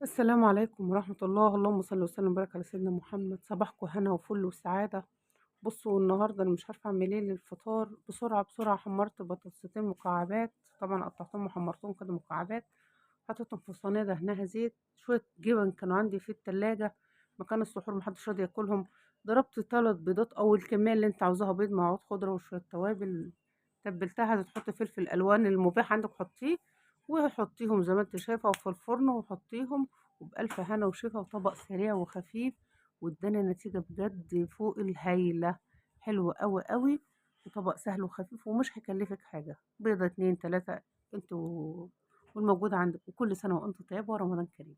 السلام عليكم ورحمة الله، اللهم صل وسلم وبارك على سيدنا محمد. صباحكم هنا وفل وسعادة. بصوا النهاردة أنا مش عارفة أعمل إيه للفطار. بسرعة حمرت بطاطستين مكعبات، طبعا قطعتهم وحمرتهم كده مكعبات، حطيتهم في صينية دهنها زيت، شوية جبن كانوا عندي في التلاجة مكان السحور محدش راضي ياكلهم. ضربت 3 بيضات أو الكمية اللي انت عاوزاها، بيض مع عود خضرة وشوية توابل. تبلتها، عايزة تحطي فلفل ألوان المباح عندك حطيه، وحطيهم زي ما انت شايفة وفي الفرن وحطيهم، وبألف هنا وشفا، وطبق سريع وخفيف، واداني نتيجة بجد فوق الهايلة، حلو قوي قوي، وطبق سهل وخفيف ومش هيكلفك حاجة. بيضة 2 3 انتوا والموجود عندك. وكل سنة وانتم طيبة ورمضان كريم.